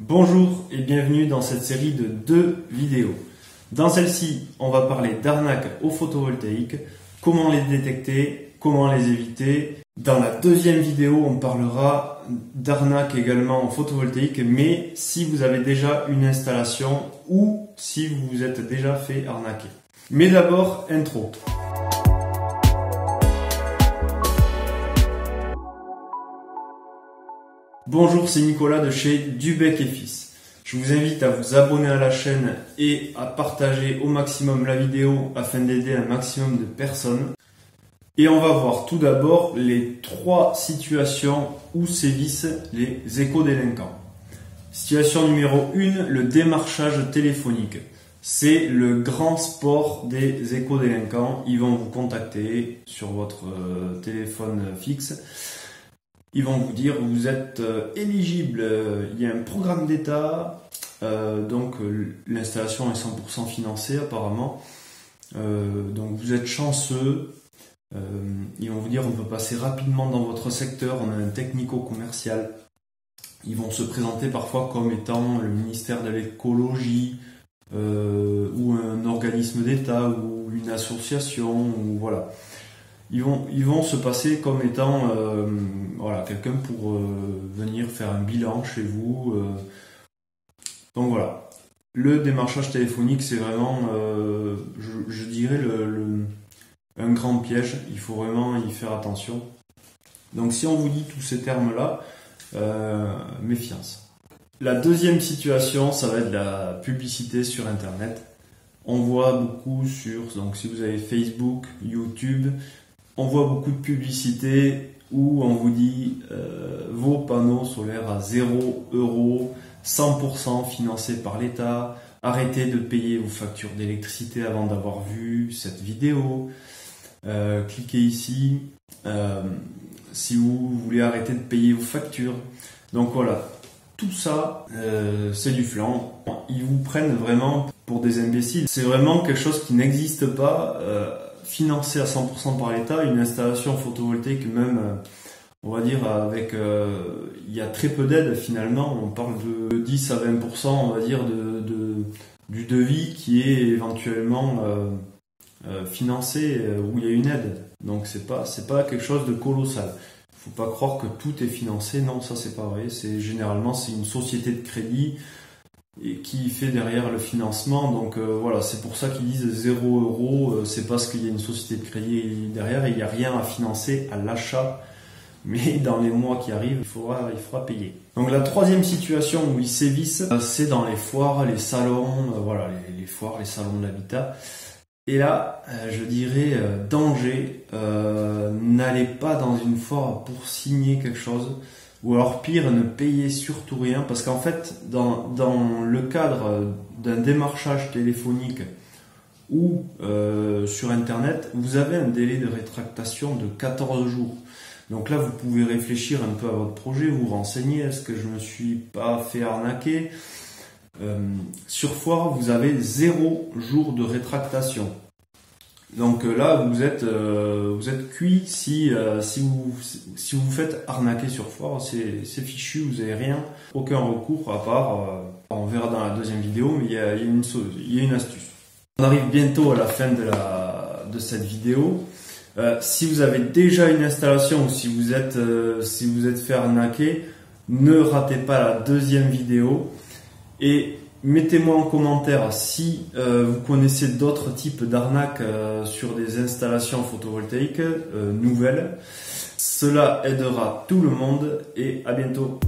Bonjour et bienvenue dans cette série de 2 vidéos. Dans celle-ci, on va parler d'arnaques au photovoltaïque, comment les détecter, comment les éviter. Dans la deuxième vidéo, on parlera d'arnaques également au photovoltaïque, mais si vous avez déjà une installation ou si vous vous êtes déjà fait arnaquer. Mais d'abord, intro. Bonjour, c'est Nicolas de chez Dubec et Fils. Je vous invite à vous abonner à la chaîne et à partager au maximum la vidéo afin d'aider un maximum de personnes. Et on va voir tout d'abord les 3 situations où sévissent les éco-délinquants. Situation numéro 1, le démarchage téléphonique. C'est le grand sport des éco-délinquants. Ils vont vous contacter sur votre téléphone fixe. Ils vont vous dire vous êtes éligible, il y a un programme d'État, donc l'installation est 100% financée apparemment, donc vous êtes chanceux, ils vont vous dire on peut passer rapidement dans votre secteur, on a un technico-commercial, ils vont se présenter parfois comme étant le ministère de l'écologie, ou un organisme d'État, ou une association, ou voilà. Ils vont se passer comme étant quelqu'un pour venir faire un bilan chez vous. Donc voilà. Le démarchage téléphonique, c'est vraiment, je dirais, un grand piège. Il faut vraiment y faire attention. Donc si on vous dit tous ces termes-là, méfiance. La deuxième situation, ça va être la publicité sur Internet. On voit beaucoup donc si vous avez Facebook, YouTube, on voit beaucoup de publicités où on vous dit vos panneaux solaires à 0 €, 100% financés par l'État, arrêtez de payer vos factures d'électricité avant d'avoir vu cette vidéo, cliquez ici si vous voulez arrêter de payer vos factures. Donc voilà, tout ça c'est du flan, ils vous prennent vraiment pour des imbéciles, c'est vraiment quelque chose qui n'existe pas. Financé à 100% par l'État, une installation photovoltaïque même, on va dire avec, il y a très peu d'aides finalement, on parle de 10 à 20% on va dire du devis qui est éventuellement financé, où il y a une aide, donc c'est pas quelque chose de colossal. Faut pas croire que tout est financé, non, ça c'est pas vrai, généralement c'est une société de crédit et qui fait derrière le financement, donc voilà, c'est pour ça qu'ils disent 0 €, c'est parce qu'il y a une société de crédit derrière et il n'y a rien à financer à l'achat, mais dans les mois qui arrivent, il faudra payer. Donc la troisième situation où ils sévissent, c'est dans les foires, les salons, les foires, les salons de l'habitat. Et là, je dirais danger, n'allez pas dans une foire pour signer quelque chose. Ou alors pire, ne payez surtout rien, parce qu'en fait, dans le cadre d'un démarchage téléphonique ou sur Internet, vous avez un délai de rétractation de 14 jours. Donc là, vous pouvez réfléchir un peu à votre projet, vous renseigner, est-ce que je ne me suis pas fait arnaquer ? Sur foire, vous avez 0 jour de rétractation. Donc là, vous êtes cuit si vous faites arnaquer sur foire, c'est fichu, vous n'avez rien, aucun recours à part, on verra dans la deuxième vidéo, mais il y a une astuce. On arrive bientôt à la fin de cette vidéo. Si vous avez déjà une installation ou si vous êtes fait arnaquer, ne ratez pas la deuxième vidéo et mettez-moi en commentaire si vous connaissez d'autres types d'arnaques sur des installations photovoltaïques nouvelles. Cela aidera tout le monde et à bientôt.